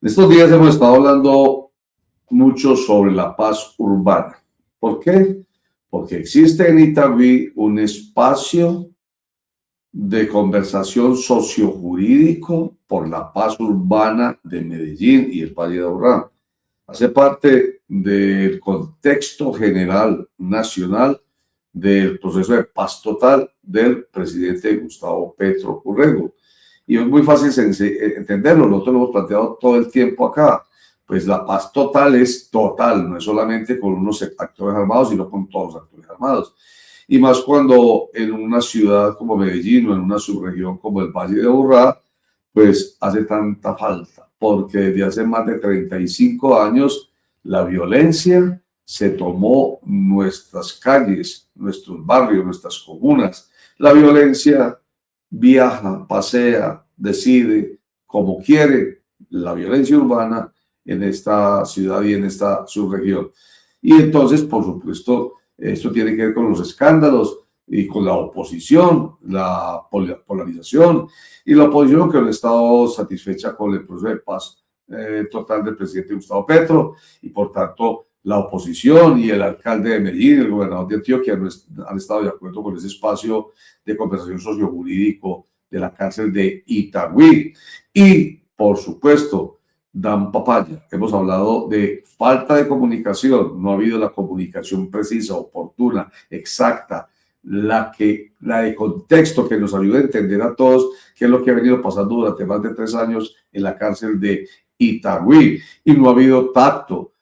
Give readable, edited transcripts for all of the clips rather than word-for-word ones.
En estos días hemos estado hablando mucho sobre la paz urbana. ¿Por qué? Porque existe en Itagüí un espacio de conversación sociojurídico por la paz urbana de Medellín y el Valle de Aburrá. Hace parte del contexto general nacional del proceso de paz total del presidente Gustavo Petro Urrego. Y es muy fácil entenderlo, nosotros lo hemos planteado todo el tiempo acá. Pues la paz total es total, no es solamente con unos actores armados, sino con todos los actores armados. Y más cuando en una ciudad como Medellín o en una subregión como el Valle de Aburrá, pues hace tanta falta, porque desde hace más de 35 años la violencia se tomó nuestras calles, nuestros barrios, nuestras comunas. La violencia viaja, pasea, decide como quiere la violencia urbana en esta ciudad y en esta subregión. Y entonces, por supuesto, esto tiene que ver con los escándalos y con la oposición, la polarización y la oposición que no ha estado satisfecha con el proceso de paz total del presidente Gustavo Petro y por tanto la oposición y el alcalde de Medellín, el gobernador de Antioquia han estado de acuerdo con ese espacio de conversación sociojurídico de la cárcel de Itagüí. Y, por supuesto, dan papaya. Hemos hablado de falta de comunicación, no ha habido la comunicación precisa, oportuna, exacta, la de contexto que nos ayude a entender a todos qué es lo que ha venido pasando durante más de 3 años en la cárcel de Itagüí. Y no ha habido tacto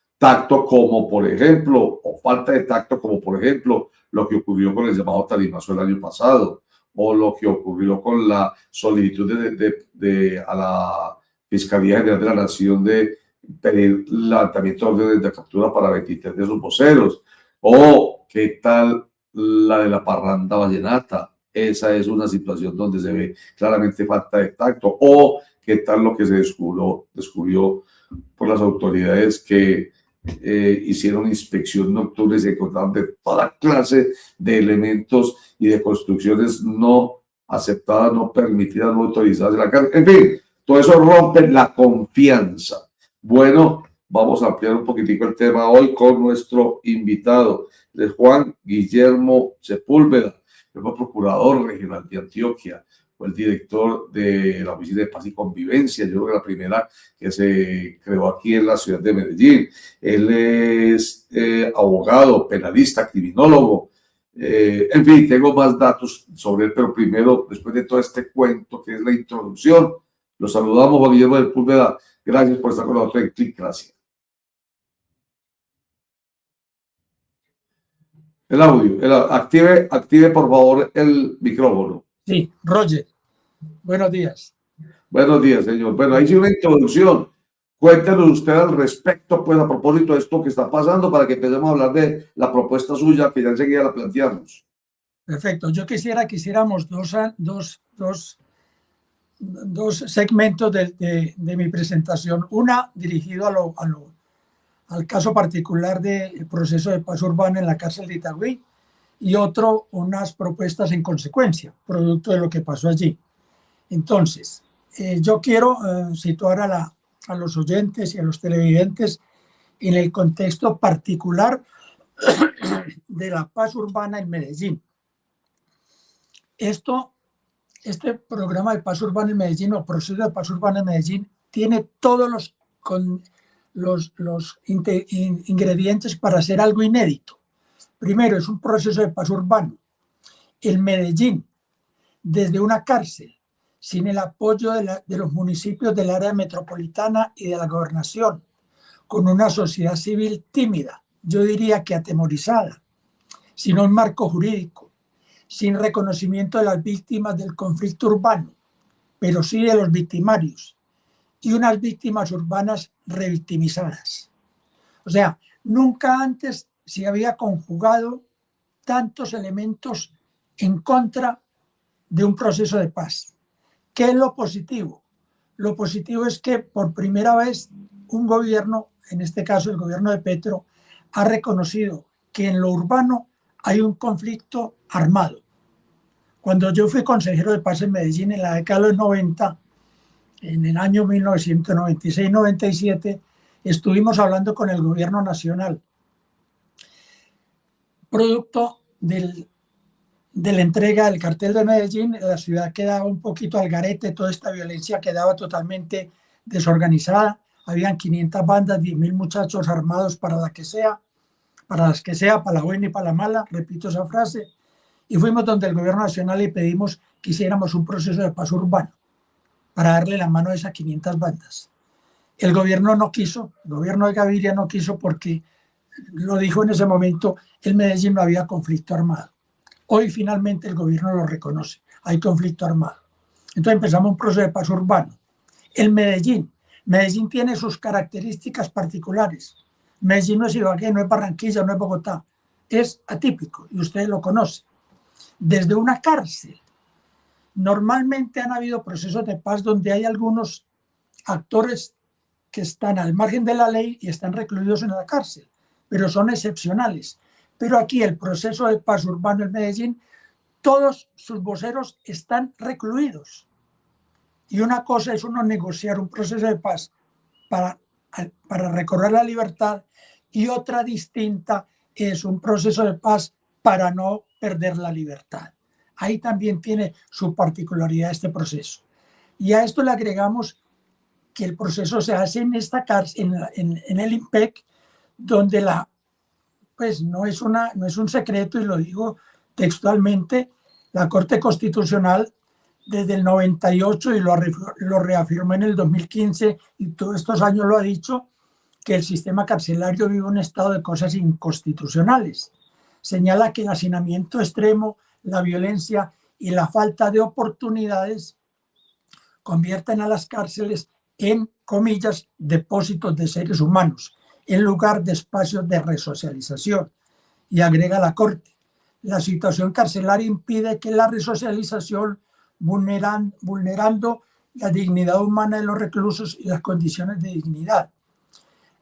como por ejemplo, o falta de tacto como por ejemplo, lo que ocurrió con el llamado tarimazo el año pasado, o lo que ocurrió con la solicitud a la Fiscalía General de la Nación de pedir levantamiento de órdenes de captura para 23 de sus voceros, o qué tal la de la parranda vallenata. Esa es una situación donde se ve claramente falta de tacto, o qué tal lo que se descubrió por las autoridades que hicieron inspección nocturna y se encontraron de toda clase de elementos y de construcciones no aceptadas, no permitidas, no autorizadas en la cárcel. En fin, todo eso rompe la confianza. Bueno, vamos a ampliar un poquitico el tema hoy con nuestro invitado, de Juan Guillermo Sepúlveda, el procurador regional de Antioquia, fue el director de la Oficina de Paz y Convivencia, yo creo que la primera que se creó aquí en la ciudad de Medellín. Él es abogado, penalista, criminólogo. En fin, tengo más datos sobre él, pero primero, después de todo este cuento que es la introducción, los saludamos, Juan Guillermo Sepúlveda. Gracias por estar con nosotros en Clic. Gracias. El audio, active por favor el micrófono. Sí, Roger. Buenos días. Buenos días, señor. Bueno, ahí sí una introducción. Cuéntenos usted al respecto, pues a propósito de esto que está pasando, para que empecemos a hablar de la propuesta suya, que ya enseguida la planteamos. Perfecto. Yo quisiera que hiciéramos dos segmentos de mi presentación. Una dirigido al caso particular del proceso de paz urbana en la cárcel de Itagüí y otro, unas propuestas en consecuencia, producto de lo que pasó allí. Entonces, yo quiero situar a los oyentes y a los televidentes en el contexto particular de la paz urbana en Medellín. Este programa de paz urbana en Medellín o proceso de paz urbana en Medellín tiene todos los ingredientes para hacer algo inédito. Primero, es un proceso de paz urbano. En Medellín, desde una cárcel, sin el apoyo de los municipios del área metropolitana y de la gobernación, con una sociedad civil tímida, yo diría que atemorizada, sin un marco jurídico, sin reconocimiento de las víctimas del conflicto urbano, pero sí de los victimarios, y unas víctimas urbanas revictimizadas. O sea, nunca antes se había conjugado tantos elementos en contra de un proceso de paz. ¿Qué es lo positivo? Lo positivo es que por primera vez un gobierno, en este caso el gobierno de Petro, ha reconocido que en lo urbano hay un conflicto armado. Cuando yo fui consejero de paz en Medellín en la década de los 90, en el año 1996-97, estuvimos hablando con el gobierno nacional, producto de la entrega del cartel de Medellín. La ciudad quedaba un poquito al garete, toda esta violencia quedaba totalmente desorganizada. Habían 500 bandas, 10.000 muchachos armados para las que sea, para la buena y para la mala, repito esa frase. Y fuimos donde el gobierno nacional y pedimos que hiciéramos un proceso de paz urbano para darle la mano a esas 500 bandas. El gobierno no quiso, el gobierno de Gaviria no quiso porque lo dijo en ese momento, en Medellín no había conflicto armado. Hoy finalmente el gobierno lo reconoce, hay conflicto armado. Entonces empezamos un proceso de paz urbano. El Medellín tiene sus características particulares. Medellín no es Ibagué, no es Barranquilla, no es Bogotá. Es atípico y ustedes lo conocen. Desde una cárcel. Normalmente han habido procesos de paz donde hay algunos actores que están al margen de la ley y están recluidos en la cárcel, pero son excepcionales. Pero aquí el proceso de paz urbano en Medellín, todos sus voceros están recluidos. Y una cosa es uno negociar un proceso de paz para recorrer la libertad y otra distinta es un proceso de paz para no perder la libertad. Ahí también tiene su particularidad este proceso. Y a esto le agregamos que el proceso se hace en esta cárcel, en el IMPEC, donde pues no es un secreto, y lo digo textualmente, la Corte Constitucional desde el 98 y lo reafirmó en el 2015 y todos estos años lo ha dicho, que el sistema carcelario vive un estado de cosas inconstitucionales. Señala que el hacinamiento extremo, la violencia y la falta de oportunidades convierten a las cárceles en, comillas, depósitos de seres humanos, en lugar de espacios de resocialización. Y agrega la Corte, la situación carcelaria impide que la resocialización, vulnerando la dignidad humana de los reclusos y las condiciones de dignidad.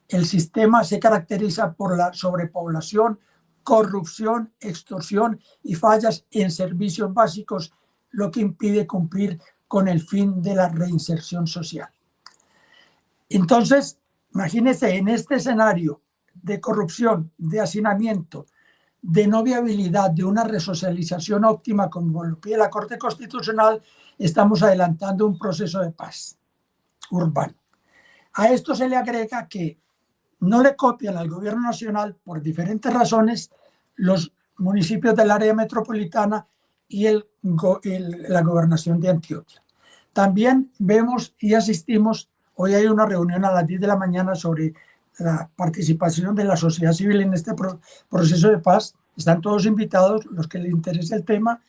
El sistema se caracteriza por la sobrepoblación, corrupción, extorsión y fallas en servicios básicos, lo que impide cumplir con el fin de la reinserción social. Entonces, imagínense, en este escenario de corrupción, de hacinamiento, de no viabilidad, de una resocialización óptima, como lo pide la Corte Constitucional, estamos adelantando un proceso de paz urbano. A esto se le agrega que no le copian al gobierno nacional por diferentes razones los municipios del área metropolitana y la gobernación de Antioquia. También vemos y asistimos, hoy hay una reunión a las 10 de la mañana sobre la participación de la sociedad civil en este proceso de paz. Están todos invitados, los que les interese el tema,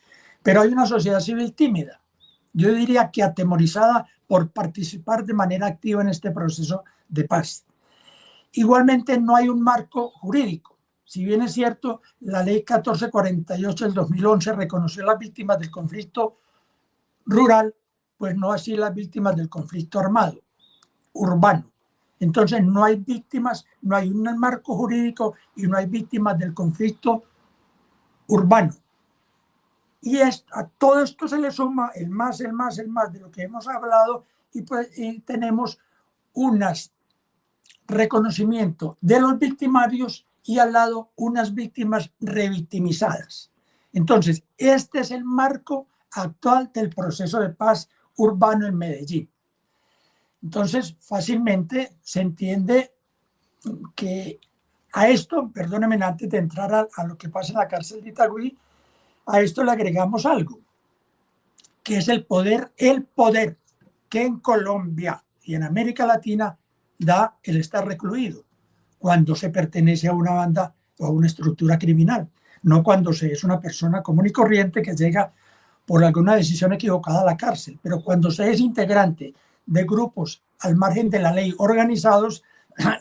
pero hay una sociedad civil tímida. Yo diría que atemorizada por participar de manera activa en este proceso de paz. Igualmente no hay un marco jurídico. Si bien es cierto, la ley 1448 del 2011 reconoció a las víctimas del conflicto rural, pues no así las víctimas del conflicto armado, urbano. Entonces no hay víctimas, no hay un marco jurídico y no hay víctimas del conflicto urbano. Y a todo esto se le suma el más de lo que hemos hablado y tenemos unas reconocimiento de los victimarios y al lado unas víctimas revictimizadas. Entonces, este es el marco actual del proceso de paz urbano en Medellín. Entonces, fácilmente se entiende que a esto, perdónenme antes de entrar a lo que pasa en la cárcel de Itagüí, a esto le agregamos algo, que es el poder que en Colombia y en América Latina da el estar recluido cuando se pertenece a una banda o a una estructura criminal, no cuando se es una persona común y corriente que llega por alguna decisión equivocada a la cárcel, pero cuando se es integrante de grupos al margen de la ley organizados,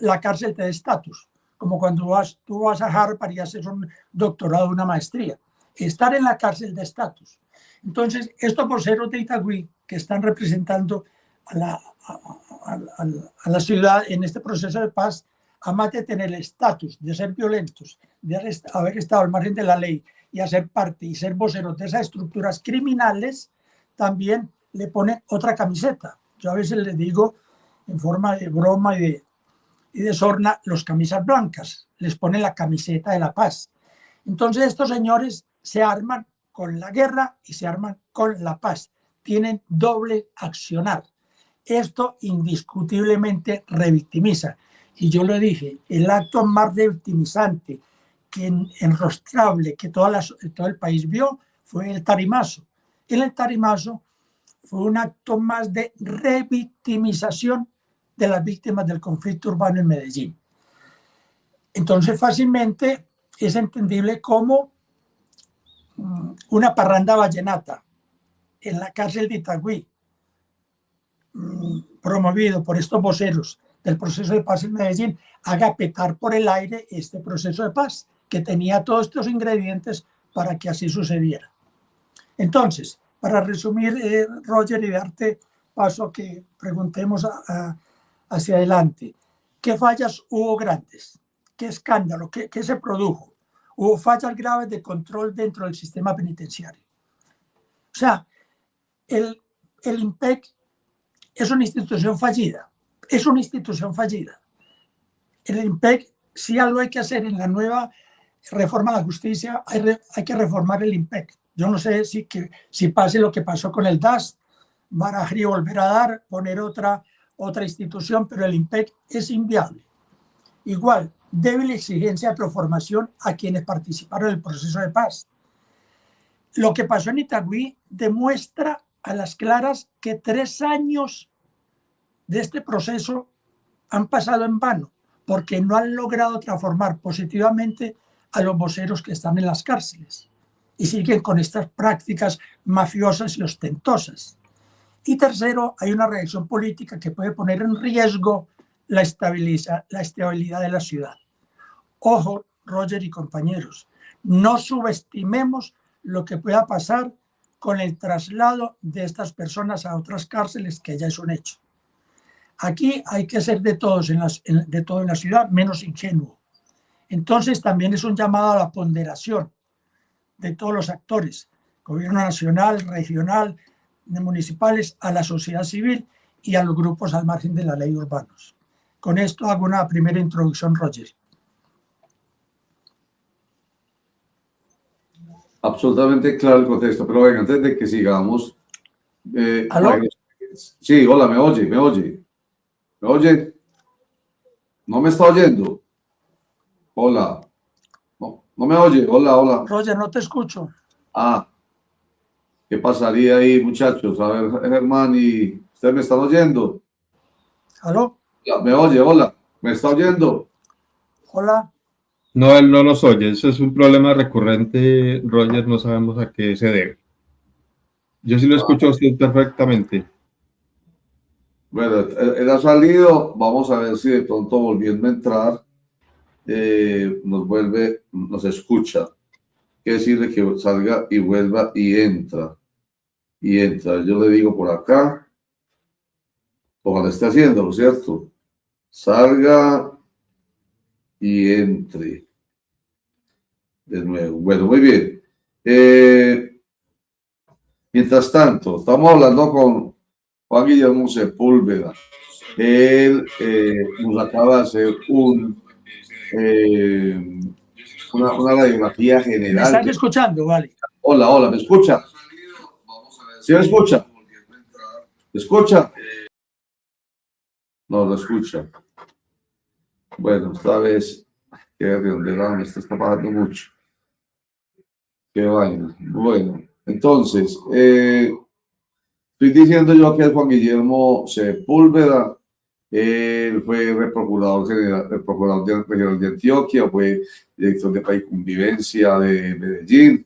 la cárcel te da estatus, como cuando tú vas a Harvard y haces un doctorado, una maestría. Estar en la cárcel de estatus. Entonces, estos voceros de Itagüí que están representando a la ciudad en este proceso de paz, además de tener el estatus de ser violentos, de haber estado al margen de la ley y hacer parte y ser voceros de esas estructuras criminales, también le ponen otra camiseta. Yo a veces les digo, en forma de broma y de sorna, los camisas blancas, les ponen la camiseta de la paz. Entonces estos señores se arman con la guerra y se arman con la paz. Tienen doble accionar. Esto indiscutiblemente revictimiza. Y yo lo dije, el acto más revictimizante, que enrostrable, que todo el país vio, fue el Tarimazo. El Tarimazo fue un acto más de revictimización de las víctimas del conflicto urbano en Medellín. Entonces fácilmente es entendible como una parranda vallenata en la cárcel de Itagüí, promovido por estos voceros del proceso de paz en Medellín, haga petar por el aire este proceso de paz, que tenía todos estos ingredientes para que así sucediera. Entonces, para resumir, Roger, y darte paso a que preguntemos hacia adelante, ¿qué fallas hubo grandes? ¿Qué escándalo? ¿Qué se produjo? Hubo fallas graves de control dentro del sistema penitenciario. O sea, el IMPEC es una institución fallida. Es una institución fallida. El IMPEC, si algo hay que hacer en la nueva reforma a la justicia, hay que reformar el IMPEC. Yo no sé si pase lo que pasó con el DAS, Barajri volver a dar, poner otra institución, pero el IMPEC es inviable. Igual, débil exigencia de transformación a quienes participaron en el proceso de paz. Lo que pasó en Itagüí demuestra a las claras que 3 años de este proceso han pasado en vano, porque no han logrado transformar positivamente a los voceros que están en las cárceles y siguen con estas prácticas mafiosas y ostentosas. Y tercero, hay una reacción política que puede poner en riesgo la estabilidad de la ciudad. Ojo, Roger y compañeros, no subestimemos lo que pueda pasar con el traslado de estas personas a otras cárceles, que ya es un hecho. Aquí hay que ser de todos de todo en la ciudad, menos ingenuo. Entonces también es un llamado a la ponderación de todos los actores, gobierno nacional, regional, municipales, a la sociedad civil y a los grupos al margen de la ley urbanos. Con esto hago una primera introducción, Roger. Absolutamente claro el contexto, pero venga, antes de que sigamos. ¿Aló? Sí, hola, ¿me oye? ¿Me oye? ¿Me oye? ¿No me está oyendo? Hola. No me oye. Hola, hola. Roger, no te escucho. Ah, ¿qué pasaría ahí, muchachos? A ver, Germán, ¿y ustedes me están oyendo? ¿Aló? ¿Me oye? Hola. ¿Me está oyendo? Hola. No, él no nos oye. Eso es un problema recurrente, Roger, no sabemos a qué se debe. Yo sí lo escucho a usted perfectamente. Bueno, él ha salido. Vamos a ver si de pronto volviendo a entrar nos escucha. Quiere decirle que salga y vuelva y entra. Y entra. Yo le digo por acá. Ojalá esté haciéndolo, ¿cierto? Salga y entre. De nuevo. Bueno, muy bien. Mientras tanto, estamos hablando con Juan Guillermo Sepúlveda. Él nos acaba de hacer una radiografía general. ¿Me están escuchando? Vale. Hola, hola, ¿me escucha? ¿Sí me escucha? ¿Me escucha? No, lo escucha. Bueno, esta vez, que de donde me está pasando mucho. Qué vaina. Bueno, entonces, estoy diciendo yo que es Juan Guillermo Sepúlveda. Él fue procurador general, el procurador regional de Antioquia, fue director de Paz y Convivencia de Medellín.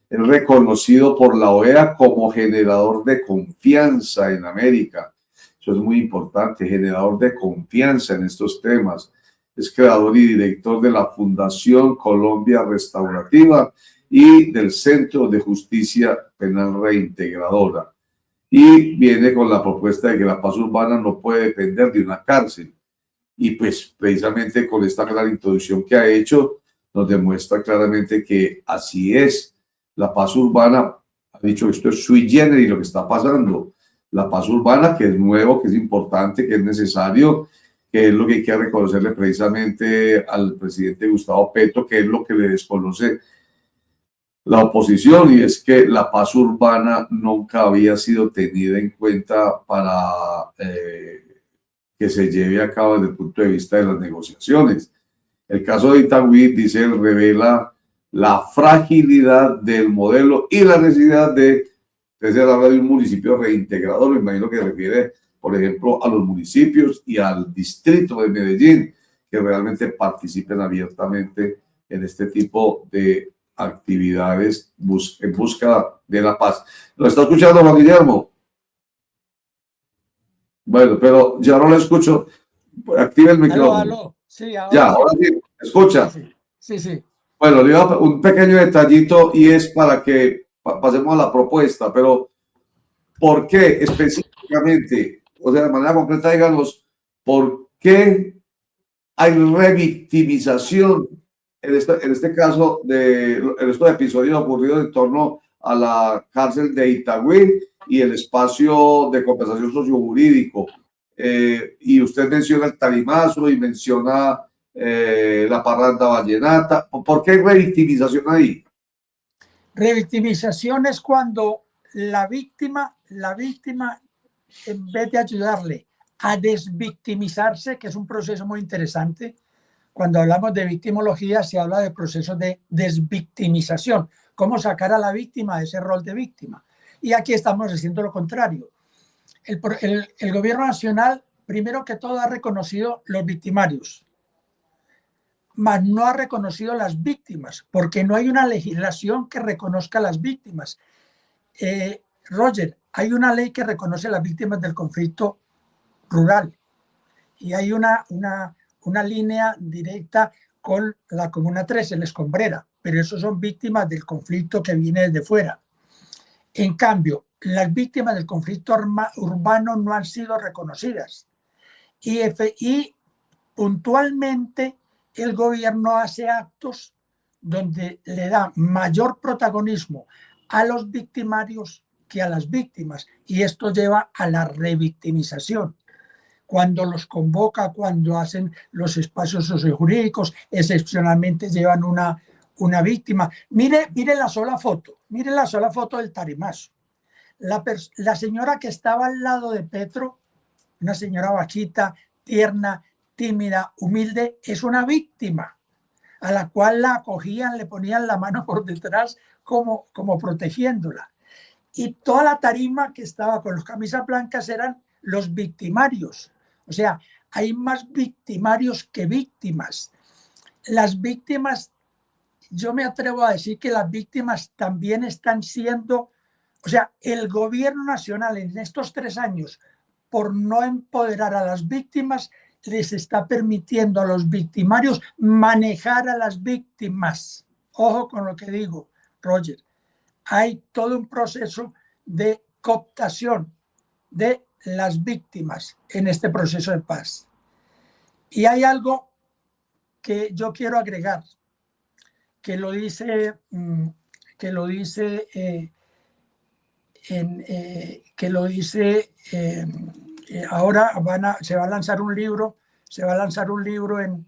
Es reconocido por la OEA como generador de confianza en América. Eso es muy importante, generador de confianza en estos temas. Es creador y director de la Fundación Colombia Restaurativa y del Centro de Justicia Penal Reintegradora. Y viene con la propuesta de que la paz urbana no puede depender de una cárcel. Y pues precisamente con esta gran introducción que ha hecho, nos demuestra claramente que así es. La paz urbana ha dicho que esto es sui generis lo que está pasando. la paz urbana, que es nuevo, que es importante, que es necesario, que es lo que hay que reconocerle precisamente al presidente Gustavo Petro, que es lo que le desconoce la oposición, y es que la paz urbana nunca había sido tenida en cuenta para que se lleve a cabo desde el punto de vista de las negociaciones. El caso de Itagüí, dice, revela la fragilidad del modelo y la necesidad de hablar de un municipio reintegrador. Me imagino que refiere, por ejemplo, a los municipios y al distrito de Medellín, que realmente participen abiertamente en este tipo de actividades en busca de la paz. ¿Lo está escuchando, Juan Guillermo? Bueno, pero ya no lo escucho. Active el micrófono. Aló. Sí, ya, ahora sí, escucha. Sí. Bueno, le doy un pequeño detallito y es para que pasemos a la propuesta, pero ¿por qué específicamente? O sea, de manera concreta, díganos, ¿por qué hay revictimización en este caso en estos episodios ocurridos en torno a la cárcel de Itagüí y el espacio de compensación sociojurídico? Y usted menciona el tarimazo y menciona la parranda vallenata. ¿Por qué hay revictimización ahí? Revictimización es cuando la víctima, en vez de ayudarle a desvictimizarse, que es un proceso muy interesante, cuando hablamos de victimología se habla de procesos de desvictimización, cómo sacar a la víctima de ese rol de víctima. Y aquí estamos haciendo lo contrario. El gobierno nacional, primero que todo, ha reconocido los victimarios, mas no ha reconocido las víctimas, porque no hay una legislación que reconozca a las víctimas. Roger, hay una ley que reconoce a las víctimas del conflicto rural y hay una línea directa con la Comuna 13, la Escombrera, pero esos son víctimas del conflicto que viene desde fuera. En cambio, las víctimas del conflicto urbano no han sido reconocidas y puntualmente el gobierno hace actos donde le da mayor protagonismo a los victimarios que a las víctimas, y esto lleva a la revictimización. Cuando los convoca, cuando hacen los espacios sociojurídicos, excepcionalmente llevan una víctima. Mire la sola foto del tarimazo. La señora que estaba al lado de Petro, una señora bajita, tierna, tímida, humilde, es una víctima a la cual la acogían, le ponían la mano por detrás como protegiéndola. Y toda la tarima que estaba con las camisas blancas eran los victimarios. O sea, hay más victimarios que víctimas. Las víctimas, yo me atrevo a decir que las víctimas también están siendo, o sea, el gobierno nacional en estos 3 años, por no empoderar a las víctimas, les está permitiendo a los victimarios manejar a las víctimas. Ojo con lo que digo, Roger. Hay todo un proceso de cooptación de las víctimas en este proceso de paz. Y hay algo que yo quiero agregar, que lo dice ahora se va a lanzar un libro en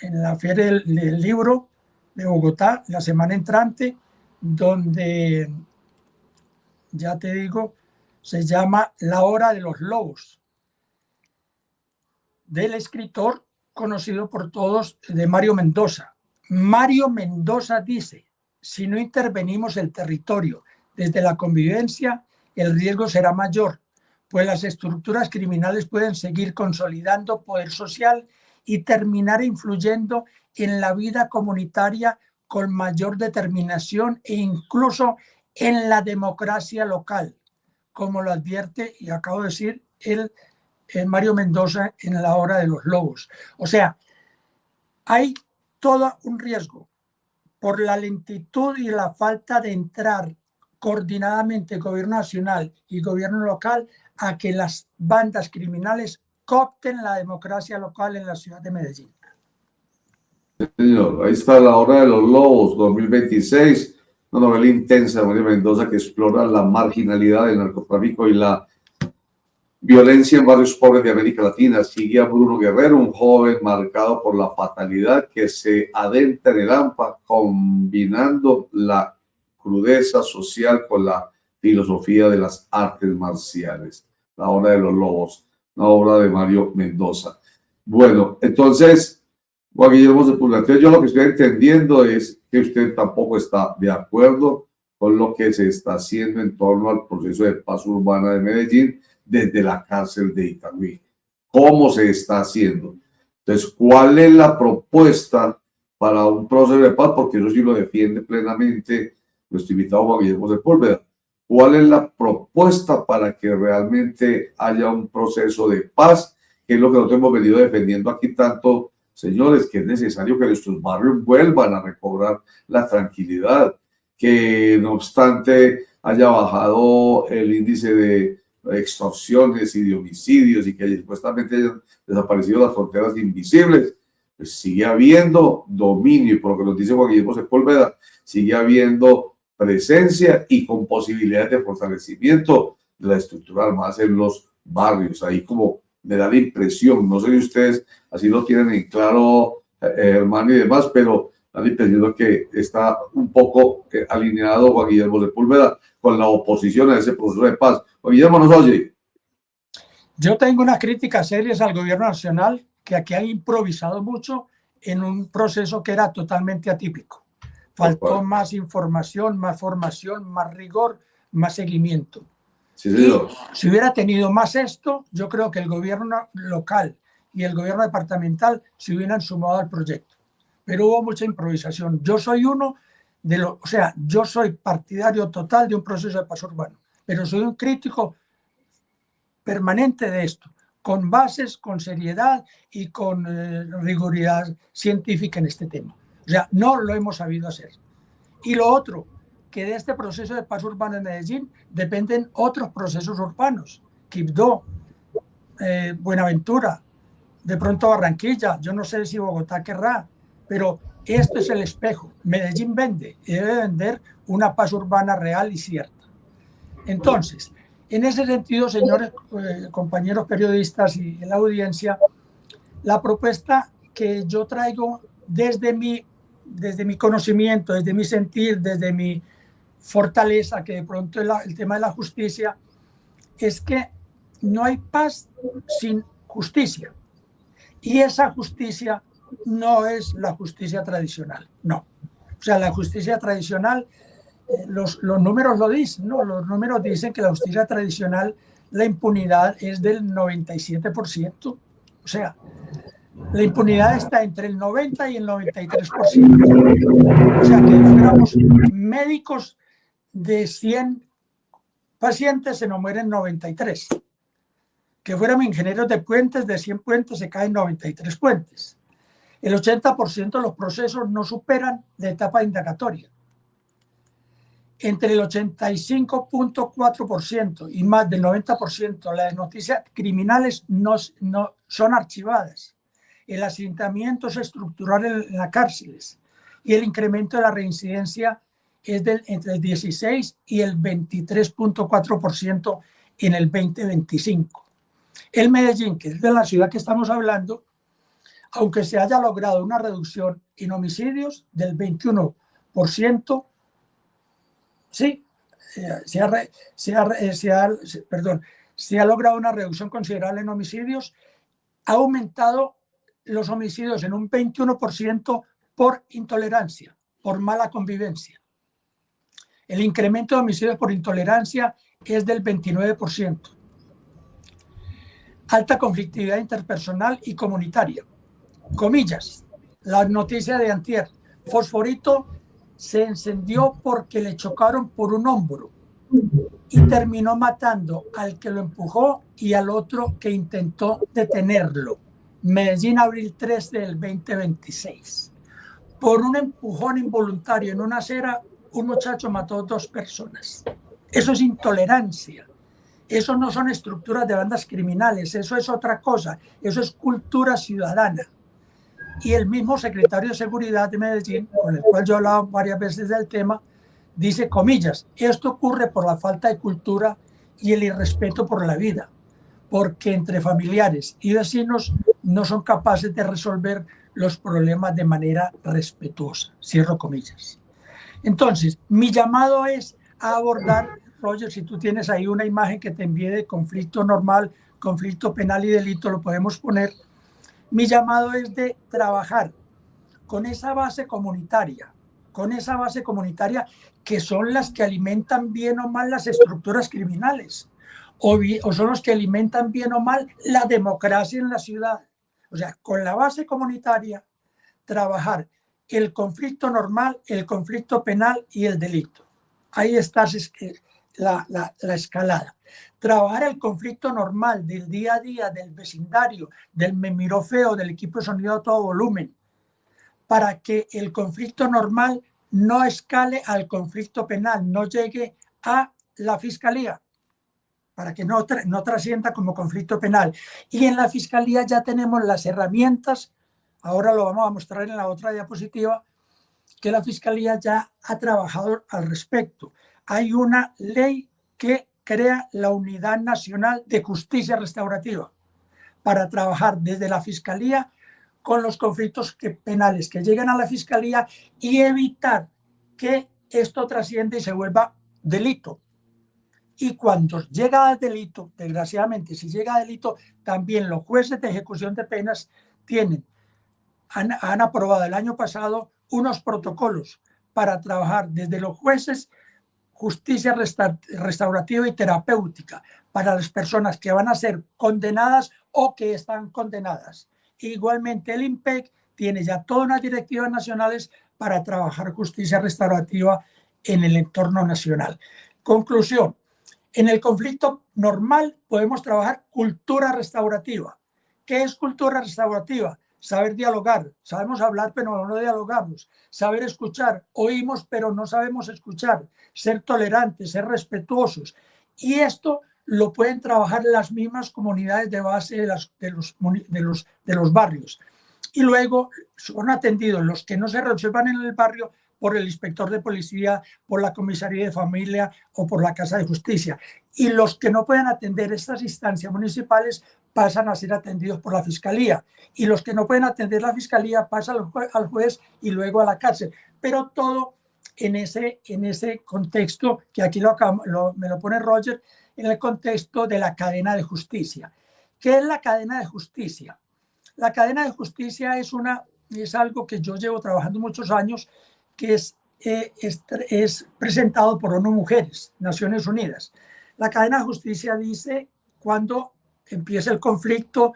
la Feria del Libro de Bogotá la semana entrante, donde, ya te digo, se llama La Hora de los Lobos, del escritor conocido por todos, de Mario Mendoza. Mario Mendoza dice: si no intervenimos el territorio desde la convivencia, el riesgo será mayor, pues las estructuras criminales pueden seguir consolidando poder social y terminar influyendo en la vida comunitaria con mayor determinación e incluso en la democracia local, como lo advierte, y acabo de decir, Mario Mendoza en La Hora de los Lobos. O sea, hay todo un riesgo por la lentitud y la falta de entrar coordinadamente gobierno nacional y gobierno local a que las bandas criminales coopten la democracia local en la ciudad de Medellín. Señor, ahí está La Hora de los Lobos 2026 una novela intensa de Mario Mendoza que explora la marginalidad del narcotráfico y la violencia en barrios pobres de América Latina. Sigue a Bruno Guerrero, un joven marcado por la fatalidad que se adentra en el AMPA, combinando la crudeza social con la filosofía de las artes marciales. La obra de los lobos, una obra de Mario Mendoza. Bueno, entonces, Juan Guillermo Sepúlveda, yo lo que estoy entendiendo es que usted tampoco está de acuerdo con lo que se está haciendo en torno al proceso de paz urbana de Medellín desde la cárcel de Itagüí. ¿Cómo se está haciendo? Entonces, ¿cuál es la propuesta para un proceso de paz? Porque eso sí lo defiende plenamente nuestro invitado Juan Guillermo Sepúlveda. ¿Cuál es la propuesta para que realmente haya un proceso de paz? Que es lo que nosotros hemos venido defendiendo aquí tanto, señores, que es necesario que nuestros barrios vuelvan a recobrar la tranquilidad, que no obstante haya bajado el índice de extorsiones y de homicidios y que supuestamente hayan desaparecido las fronteras invisibles, pues sigue habiendo dominio, y por lo que nos dice Juan Guillermo Sepúlveda, sigue habiendo presencia y con posibilidades de fortalecimiento de la estructura armada en los barrios. Ahí como me da la impresión, no sé si ustedes así lo tienen en claro, hermano y demás, pero da la impresión de que está un poco alineado Juan Guillermo Sepúlveda con la oposición a ese proceso de paz. Juan Guillermo, ¿nos oye? Yo tengo unas críticas serias al gobierno nacional, que aquí ha improvisado mucho en un proceso que era totalmente atípico. Faltó más información, más formación, más rigor, más seguimiento. Sí, señor. Y si hubiera tenido más esto, yo creo que el gobierno local y el gobierno departamental se hubieran sumado al proyecto. Pero hubo mucha improvisación. Yo soy uno de los, o sea, yo soy partidario total de un proceso de paz urbano, pero soy un crítico permanente de esto, con bases, con seriedad y con riguridad científica en este tema. O sea, no lo hemos sabido hacer. Y lo otro, que de este proceso de paz urbana en Medellín dependen otros procesos urbanos, Quibdó, Buenaventura, de pronto Barranquilla, yo no sé si Bogotá querrá, pero esto es el espejo. Medellín vende y debe vender una paz urbana real y cierta. Entonces, en ese sentido, señores compañeros periodistas y la audiencia, la propuesta que yo traigo desde mi conocimiento, desde mi sentir, desde mi fortaleza, que de pronto es el tema de la justicia, es que no hay paz sin justicia. Y esa justicia no es la justicia tradicional, no. O sea, la justicia tradicional, los números lo dicen, ¿no? Los números dicen que la justicia tradicional, la impunidad es del 97%. O sea, la impunidad está entre el 90 y el 93%. O sea, que fuéramos médicos de 100 pacientes, se nos mueren 93. Que fuéramos ingenieros de puentes, de 100 puentes se caen 93 puentes. El 80% de los procesos no superan la etapa indagatoria. Entre el 85.4% y más del 90% las noticias criminales no son archivadas. El asentamiento es estructural en las cárceles y el incremento de la reincidencia es entre el 16 y el 23.4% en el 2025. El Medellín, que es de la ciudad que estamos hablando, aunque se haya logrado una reducción en homicidios del 21%, sí, se ha logrado una reducción considerable en homicidios, ha aumentado los homicidios en un 21% por intolerancia, por mala convivencia. El incremento de homicidios por intolerancia es del 29%. Alta conflictividad interpersonal y comunitaria. Comillas, la noticia de antier, Fosforito se encendió porque le chocaron por un hombro y terminó matando al que lo empujó y al otro que intentó detenerlo. Medellín, abril 13 del 2026. Por un empujón involuntario en una acera, un muchacho mató a 2 personas. Eso es intolerancia. Eso no son estructuras de bandas criminales, eso es otra cosa. Eso es cultura ciudadana. Y el mismo secretario de Seguridad de Medellín, con el cual yo he hablado varias veces del tema, dice comillas, esto ocurre por la falta de cultura y el irrespeto por la vida, porque entre familiares y vecinos no son capaces de resolver los problemas de manera respetuosa. Cierro comillas. Entonces, mi llamado es a abordar, Roger, si tú tienes ahí una imagen que te envíe de conflicto normal, conflicto penal y delito, lo podemos poner. Mi llamado es de trabajar con esa base comunitaria, que son las que alimentan bien o mal las estructuras criminales, o son los que alimentan bien o mal la democracia en la ciudad. O sea, con la base comunitaria, trabajar el conflicto normal, el conflicto penal y el delito. Ahí está la escalada. Trabajar el conflicto normal del día a día, del vecindario, del me miró feo, del equipo de sonido a todo volumen, para que el conflicto normal no escale al conflicto penal, no llegue a la fiscalía, para que no trascienda como conflicto penal. Y en la fiscalía ya tenemos las herramientas, ahora lo vamos a mostrar en la otra diapositiva, que la fiscalía ya ha trabajado al respecto. Hay una ley que crea la Unidad Nacional de Justicia Restaurativa para trabajar desde la fiscalía con los conflictos penales que llegan a la fiscalía y evitar que esto trascienda y se vuelva delito. Y cuando llega al delito, desgraciadamente, si llega a delito, también los jueces de ejecución de penas han aprobado el año pasado unos protocolos para trabajar desde los jueces justicia restaurativa y terapéutica para las personas que van a ser condenadas o que están condenadas. Igualmente el INPEC tiene ya todas unas directivas nacionales para trabajar justicia restaurativa en el entorno nacional. Conclusión, en el conflicto normal podemos trabajar cultura restaurativa. ¿Qué es cultura restaurativa? Saber dialogar, sabemos hablar pero no dialogamos, saber escuchar, oímos pero no sabemos escuchar, ser tolerantes, ser respetuosos. Y esto lo pueden trabajar las mismas comunidades de base de los barrios. Y luego son atendidos los que no se resuelvan en el barrio por el inspector de policía, por la comisaría de familia o por la casa de justicia. Y los que no pueden atender estas instancias municipales pasan a ser atendidos por la fiscalía. Y los que no pueden atender la fiscalía pasan al juez y luego a la cárcel. Pero todo en ese contexto, que aquí me lo pone Roger, en el contexto de la cadena de justicia. ¿Qué es la cadena de justicia? La cadena de justicia es algo que yo llevo trabajando muchos años, que es presentado por ONU Mujeres, Naciones Unidas. La cadena de justicia dice cuando empieza el conflicto,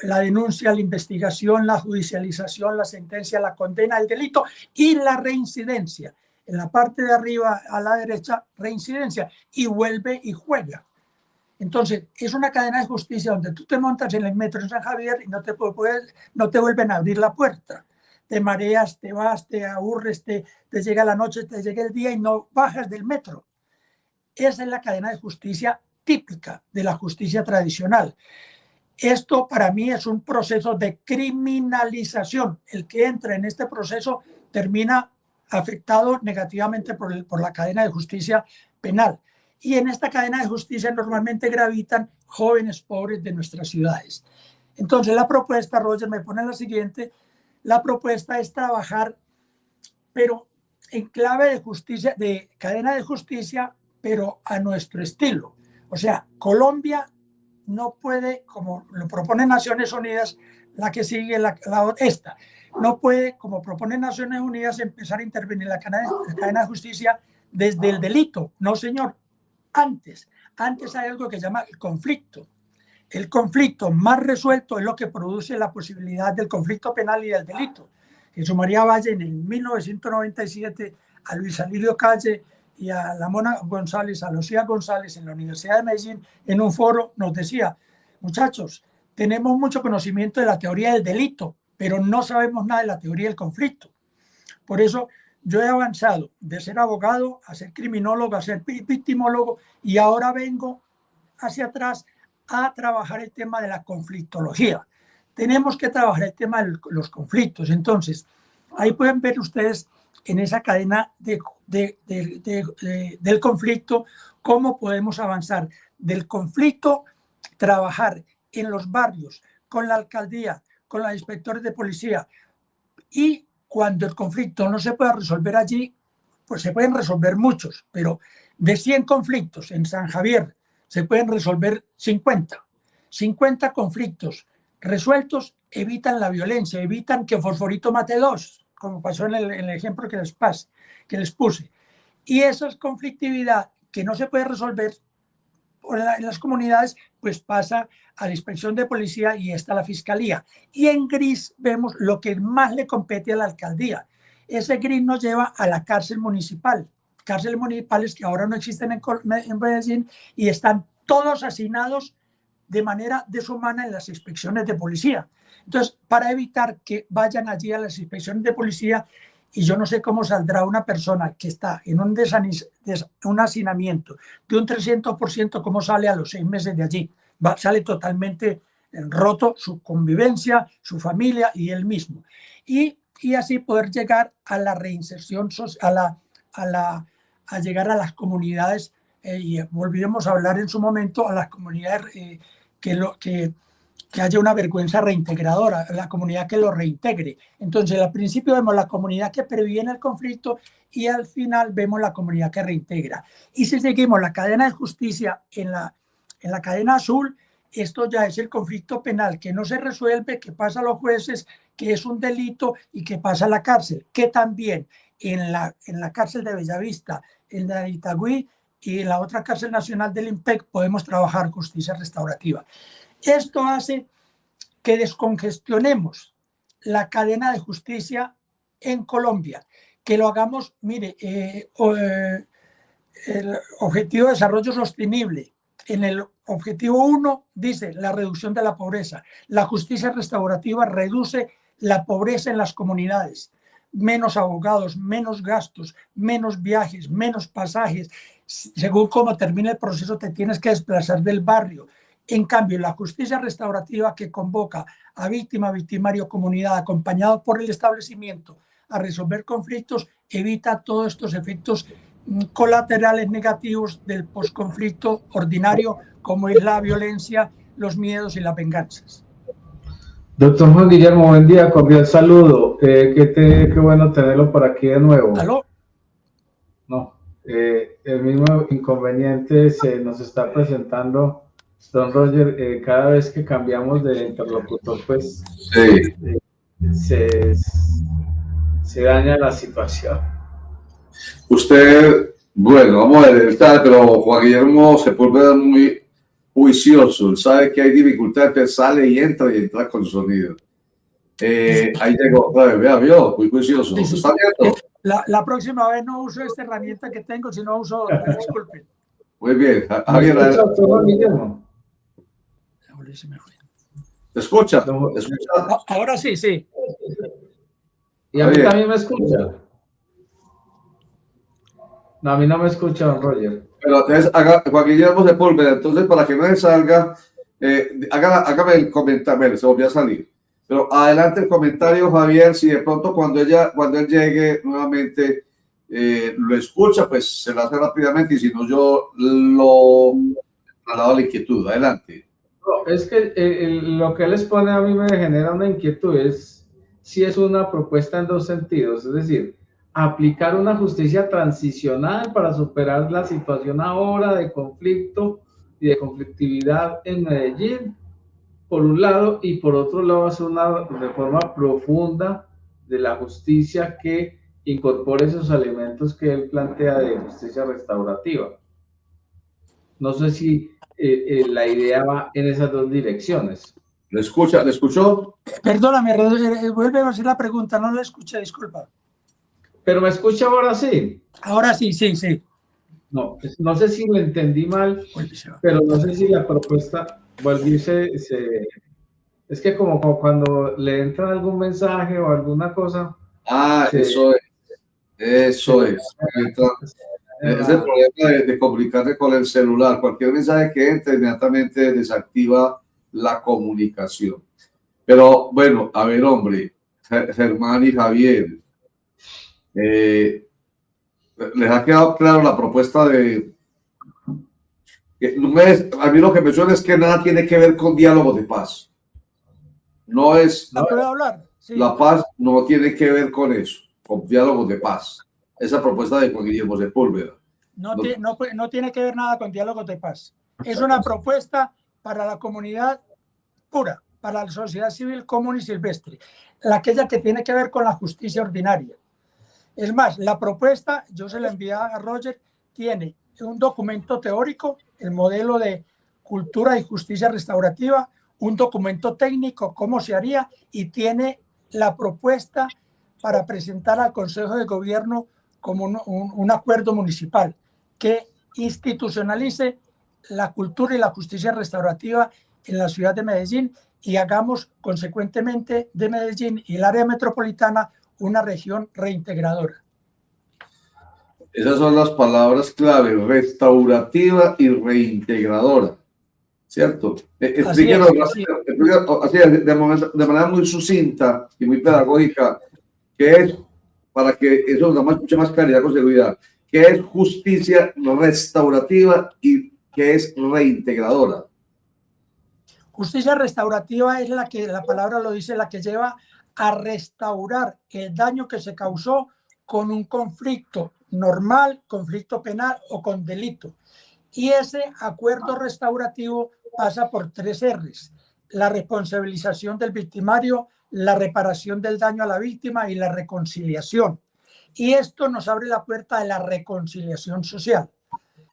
la denuncia, la investigación, la judicialización, la sentencia, la condena, el delito y la reincidencia. En la parte de arriba a la derecha, reincidencia, y vuelve y juega. Entonces, es una cadena de justicia donde tú te montas en el metro en San Javier y no te vuelven a abrir la puerta. Te mareas, te vas, te aburres, te llega la noche, te llega el día y no bajas del metro. Esa es la cadena de justicia típica de la justicia tradicional. Esto para mí es un proceso de criminalización. El que entra en este proceso termina afectado negativamente por la cadena de justicia penal. Y en esta cadena de justicia normalmente gravitan jóvenes pobres de nuestras ciudades. Entonces la propuesta, Roger, me pone la siguiente. La propuesta es trabajar, pero en clave de justicia, de cadena de justicia, pero a nuestro estilo. O sea, Colombia no puede, como lo propone Naciones Unidas, la que sigue, esta, no puede, como propone Naciones Unidas, empezar a intervenir la cadena de justicia desde el delito. No, señor. Antes hay algo que se llama el conflicto. El conflicto más resuelto es lo que produce la posibilidad del conflicto penal y del delito. Jesús María Valle, en el 1997, a Luis Alirio Calle y a la Mona González, a Lucía González, en la Universidad de Medellín, en un foro, nos decía: muchachos, tenemos mucho conocimiento de la teoría del delito, pero no sabemos nada de la teoría del conflicto. Por eso yo he avanzado de ser abogado a ser criminólogo, a ser victimólogo, y ahora vengo hacia atrás a trabajar el tema de la conflictología. Tenemos que trabajar el tema de los conflictos. Entonces, ahí pueden ver ustedes en esa cadena del conflicto, cómo podemos avanzar del conflicto, trabajar en los barrios, con la alcaldía, con los inspectores de policía, y cuando el conflicto no se pueda resolver allí, pues se pueden resolver muchos, pero de 100 conflictos en San Javier se pueden resolver 50. 50 conflictos resueltos evitan la violencia, evitan que Fosforito mate 2, como pasó en el ejemplo que les puse. Y esa conflictividad que no se puede resolver en las comunidades, pues pasa a la inspección de policía y está la fiscalía. Y en gris vemos lo que más le compete a la alcaldía. Ese gris nos lleva a la cárcel municipal. Cárceles municipales que ahora no existen en Medellín y están todos hacinados de manera deshumana en las inspecciones de policía. Entonces, para evitar que vayan allí a las inspecciones de policía, y yo no sé cómo saldrá una persona que está en un hacinamiento de un 300%, cómo sale a los 6 meses de allí. Sale totalmente roto su convivencia, su familia y él mismo. Y así poder llegar a la reinserción, a llegar a las comunidades, y volvimos a hablar en su momento, a las comunidades que haya una vergüenza reintegradora, la comunidad que lo reintegre. Entonces, al principio vemos la comunidad que previene el conflicto y al final vemos la comunidad que reintegra. Y si seguimos la cadena de justicia en la cadena azul, esto ya es el conflicto penal que no se resuelve, que pasa a los jueces, que es un delito y que pasa a la cárcel, que también en la cárcel de Bellavista, en la de Itagüí y en la otra cárcel nacional del IMPEC podemos trabajar justicia restaurativa. Esto hace que descongestionemos la cadena de justicia en Colombia, que lo hagamos, mire, el Objetivo de Desarrollo Sostenible, en el Objetivo 1 dice la reducción de la pobreza. La justicia restaurativa reduce la pobreza en las comunidades. Menos abogados, menos gastos, menos viajes, menos pasajes. Según cómo termine el proceso, te tienes que desplazar del barrio. En cambio, la justicia restaurativa que convoca a víctima, victimario, comunidad, acompañado por el establecimiento a resolver conflictos, evita todos estos efectos colaterales negativos del posconflicto ordinario, como es la violencia, los miedos y las venganzas. Doctor Juan Guillermo, buen día, cordial saludo. Qué bueno tenerlo por aquí de nuevo. ¿Aló? No, el mismo inconveniente se nos está presentando, don Roger, cada vez que cambiamos de interlocutor, pues Sí. Se daña la situación. Usted, bueno, vamos a ver, pero Juan Guillermo Sepúlveda es muy juicioso. Él sabe que hay dificultades, pero sale y entra con sonido. Ahí llegó otra vez, vio, muy juicioso. Sí, sí. ¿Está viendo? La próxima vez no uso esta herramienta que tengo, sino uso otra, disculpen. Muy bien, Javier. Doctor Juan Guillermo. Se me fue. ¿Te escucha? Ahora sí, sí. ¿Y a mí también me escucha? No, a mí no me escucha, don Roger. Pero entonces, Juan Guillermo Sepúlveda, entonces para que no le salga, hágame el comentario, bueno, se volvió a salir. Pero adelante el comentario, Javier, si de pronto cuando él llegue nuevamente lo escucha, pues se lo hace rápidamente, y si no, yo lo traslado a la inquietud. Adelante. No, es que lo que él expone a mí me genera una inquietud, es si es una propuesta en dos sentidos, es decir, aplicar una justicia transicional para superar la situación ahora de conflicto y de conflictividad en Medellín, por un lado, y por otro lado hacer una reforma profunda de la justicia que incorpore esos elementos que él plantea de justicia restaurativa. No sé si la idea va en esas dos direcciones. ¿Le escuchó? Perdóname, vuelve a hacer la pregunta, no la escuché, disculpa. ¿Pero me escucha ahora sí? Ahora sí, sí, sí. No sé si lo entendí mal, pero no sé si la propuesta es que como cuando le entra algún mensaje o alguna cosa. Eso es. Es el problema de comunicarse con el celular. Cualquier mensaje que entre inmediatamente desactiva la comunicación. Pero bueno, a ver, hombre, Germán y Javier, ¿Les ha quedado claro la propuesta de... A mí lo que me suena es que nada tiene que ver con diálogo de paz. No es... ¿La puedo hablar? Sí. La paz no tiene que ver con eso, con diálogos de paz. Esa propuesta de Juan Guillermo Sepúlveda. No tiene que ver nada con diálogos de paz. Es una propuesta para la comunidad pura, para la sociedad civil común y silvestre, aquella que tiene que ver con la justicia ordinaria. Es más, la propuesta, yo se la envié a Roger, tiene un documento teórico, el modelo de cultura y justicia restaurativa, un documento técnico, cómo se haría, y tiene la propuesta para presentar al Consejo de Gobierno como un acuerdo municipal que institucionalice la cultura y la justicia restaurativa en la ciudad de Medellín y hagamos consecuentemente de Medellín y el área metropolitana una región reintegradora. Esas son las palabras clave, restaurativa y reintegradora, ¿cierto? Explíquenos así de manera muy sucinta y muy pedagógica, ¿qué es, para que eso da mucha más claridad con seguridad, qué es justicia restaurativa y qué es reintegradora? Justicia restaurativa es la que, la palabra lo dice, la que lleva a restaurar el daño que se causó con un conflicto normal, conflicto penal o con delito. Y ese acuerdo restaurativo pasa por 3 R's: la responsabilización del victimario, la reparación del daño a la víctima y la reconciliación. Y esto nos abre la puerta de la reconciliación social.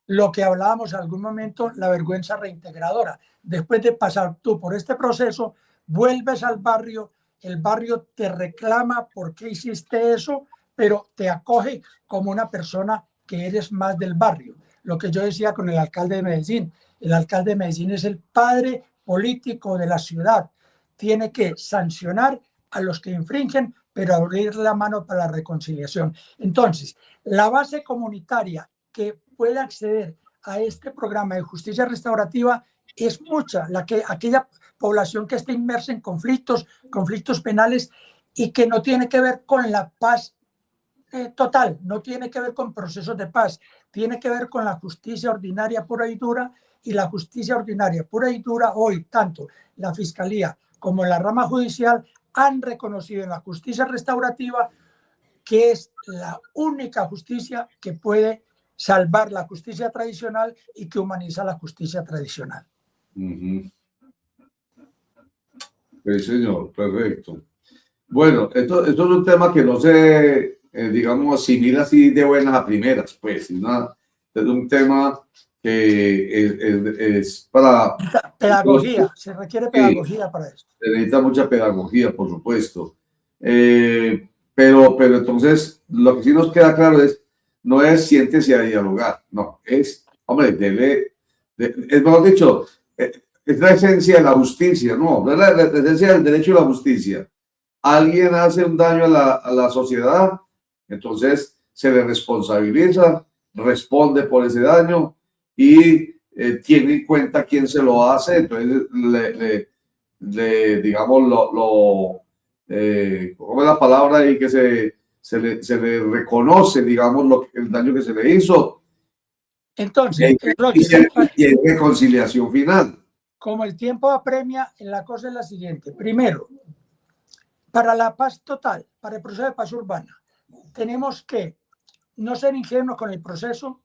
Lo que hablábamos en algún momento, la vergüenza reintegradora. Después de pasar tú por este proceso, vuelves al barrio, el barrio te reclama por qué hiciste eso, pero te acoge como una persona que eres más del barrio. Lo que yo decía con el alcalde de Medellín. El alcalde de Medellín es el padre político de la ciudad. Tiene que sancionar a los que infringen, pero abrir la mano para la reconciliación. Entonces, la base comunitaria que puede acceder a este programa de justicia restaurativa es mucha, aquella población que está inmersa en conflictos penales y que no tiene que ver con la paz total, no tiene que ver con procesos de paz, tiene que ver con la justicia ordinaria pura y dura, y la justicia ordinaria pura y dura hoy, tanto la Fiscalía como la rama judicial han reconocido en la justicia restaurativa que es la única justicia que puede salvar la justicia tradicional y que humaniza la justicia tradicional. Sí, señor, perfecto. Bueno, esto es un tema que no se, digamos, asimila así de buenas a primeras, pues, es un tema que es para... Pedagogía, se requiere pedagogía para esto. Se necesita mucha pedagogía, por supuesto. Pero entonces, lo que sí nos queda claro no es siéntese a dialogar, no, es, hombre, es mejor dicho, es la esencia de la justicia, no, es la esencia del derecho y la justicia. Alguien hace un daño a la sociedad, entonces se le responsabiliza, responde por ese daño y tiene en cuenta quién se lo hace, entonces digamos, ¿cómo es la palabra ahí? Que se le reconoce, digamos, el daño que se le hizo. Entonces, y hay reconciliación final. Como el tiempo apremia, la cosa es la siguiente. Primero, para la paz total, para el proceso de paz urbana, tenemos que no ser ingenuos con el proceso,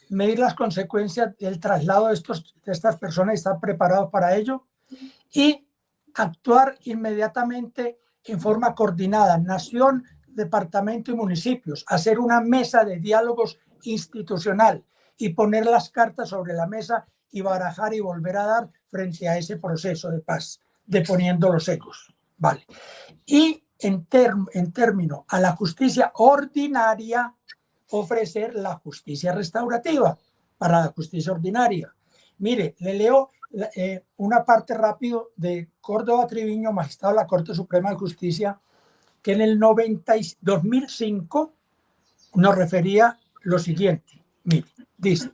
medir las consecuencias del traslado de estas personas y estar preparados para ello, y actuar inmediatamente en forma coordinada, nación, departamento y municipios, hacer una mesa de diálogos institucional y poner las cartas sobre la mesa y barajar y volver a dar frente a ese proceso de paz, deponiendo los ecos. Vale. Y en término a la justicia ordinaria, ofrecer la justicia restaurativa para la justicia ordinaria. Mire, le leo una parte rápido de Córdoba Triviño, magistrado de la Corte Suprema de Justicia, que en el 2005 nos refería lo siguiente. Mire, dice: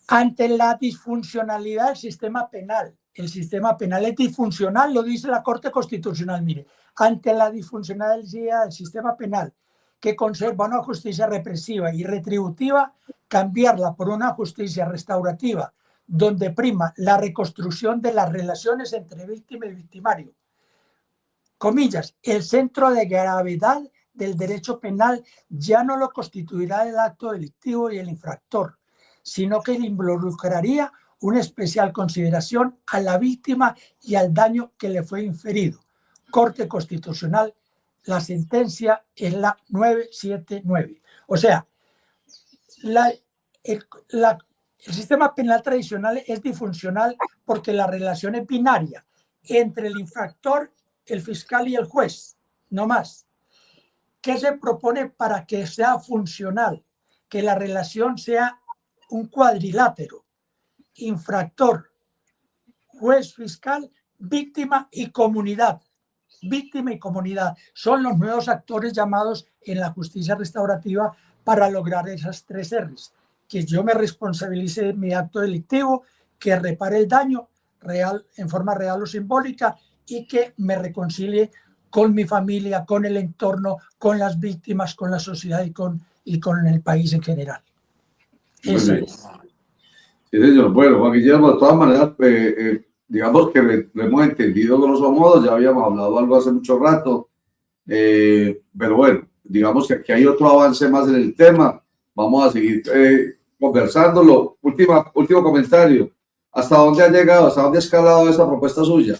ante la disfuncionalidad del sistema penal el sistema penal es disfuncional, lo dice la Corte Constitucional. Mire, ante la disfuncionalidad del sistema penal, que conserva una justicia represiva y retributiva, cambiarla por una justicia restaurativa, donde prima la reconstrucción de las relaciones entre víctima y victimario. Comillas, el centro de gravedad del derecho penal ya no lo constituirá el acto delictivo y el infractor, sino que involucraría una especial consideración a la víctima y al daño que le fue inferido. Corte Constitucional, la sentencia es la 979. O sea, el sistema penal tradicional es disfuncional porque la relación es binaria entre el infractor, el fiscal y el juez, no más. ¿Qué se propone para que sea funcional? Que la relación sea un cuadrilátero: infractor, juez, fiscal, víctima y comunidad. Víctima y comunidad son los nuevos actores llamados en la justicia restaurativa para lograr esas 3 R's: que yo me responsabilice de mi acto delictivo, que repare el daño real, en forma real o simbólica, y que me reconcilie con mi familia, con el entorno, con las víctimas, con la sociedad y con el país en general. Eso es. Sí, señor. Bueno, Juan Guillermo, de todas maneras, digamos que lo hemos entendido grosso modo, ya habíamos hablado algo hace mucho rato, pero bueno, digamos que aquí hay otro avance más en el tema. Vamos a seguir conversándolo. Último comentario. ¿Hasta dónde ha llegado? ¿Hasta dónde ha escalado esta propuesta suya?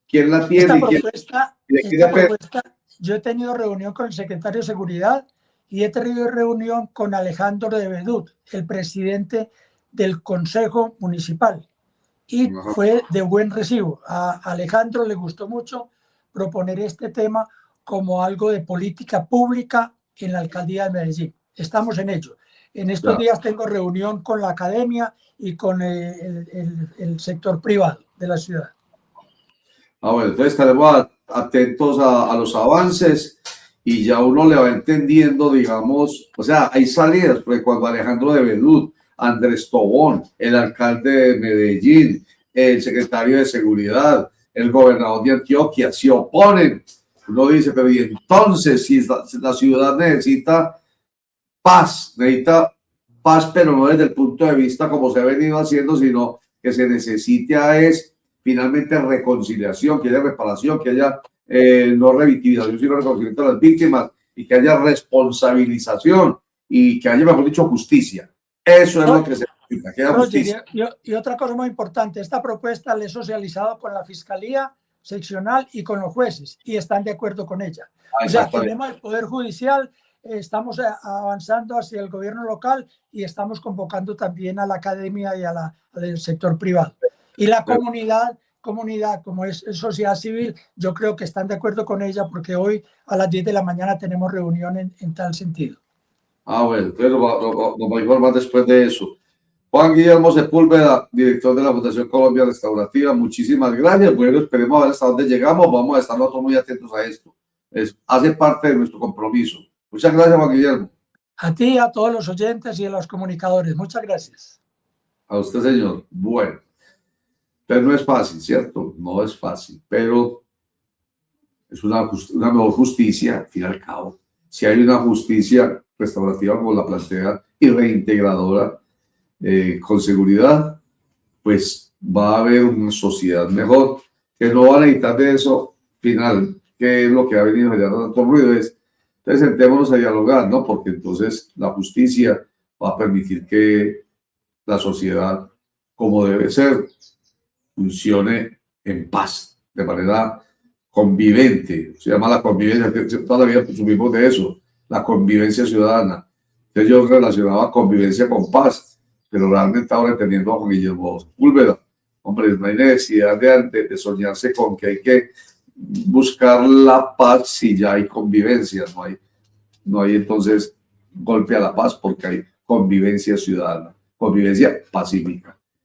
¿Quién la tiene? Esta propuesta, yo he tenido reunión con el secretario de Seguridad y he tenido reunión con Alejandro de Bedut, el presidente del Consejo Municipal, y fue de buen recibo. A Alejandro le gustó mucho proponer este tema como algo de política pública en la alcaldía de Medellín. Estamos en ello. En estos días tengo reunión con la academia y con el sector privado de la ciudad. Bueno, entonces estaremos atentos a los avances y ya uno le va entendiendo, digamos, o sea, hay salidas, porque cuando Alejandro de Bedut, Andrés Tobón, el alcalde de Medellín, el secretario de Seguridad, el gobernador de Antioquia se oponen, uno dice, pero y entonces si la ciudad necesita paz, pero no desde el punto de vista como se ha venido haciendo, sino que se necesita es finalmente reconciliación, que haya reparación, que haya no revictimización, sino reconocimiento de las víctimas y que haya responsabilización y que haya, mejor dicho, justicia. Eso es lo que se necesita, que haya justicia. Y otra cosa muy importante, esta propuesta la he socializado con la Fiscalía Seccional y con los jueces y están de acuerdo con ella. O sea, tenemos el Poder Judicial, estamos avanzando hacia el gobierno local y estamos convocando también a la academia y al sector privado. Y la comunidad, como es sociedad civil, yo creo que están de acuerdo con ella porque hoy a las 10 de la mañana tenemos reunión en tal sentido. Bueno, entonces nos va a informar después de eso. Juan Guillermo Sepúlveda, director de la Fundación Colombia Restaurativa, muchísimas gracias. Bueno, esperemos a ver hasta dónde llegamos. Vamos a estar nosotros muy atentos a esto. Hace parte de nuestro compromiso. Muchas gracias, Juan Guillermo. A ti, a todos los oyentes y a los comunicadores. Muchas gracias. A usted, señor. Bueno, pero no es fácil, ¿cierto? No es fácil, pero es una mejor justicia, al fin y al cabo. Si hay una justicia restaurativa como la plantea y reintegradora, con seguridad, pues va a haber una sociedad mejor, que no va a necesitar de eso final, que es lo que ha venido generando tanto ruido. Entonces sentémonos a dialogar, ¿no? Porque entonces la justicia va a permitir que la sociedad, como debe ser, funcione en paz, de manera convivente. Se llama la convivencia, toda la vida supimos de eso, la convivencia ciudadana. Entonces yo relacionaba convivencia con paz, pero realmente ahora entendiendo a Juan Guillermo Sepúlveda, hombre, no hay necesidad de soñarse con que hay que buscar la paz si ya hay convivencia, no hay entonces golpe a la paz porque hay convivencia ciudadana, convivencia pacífica.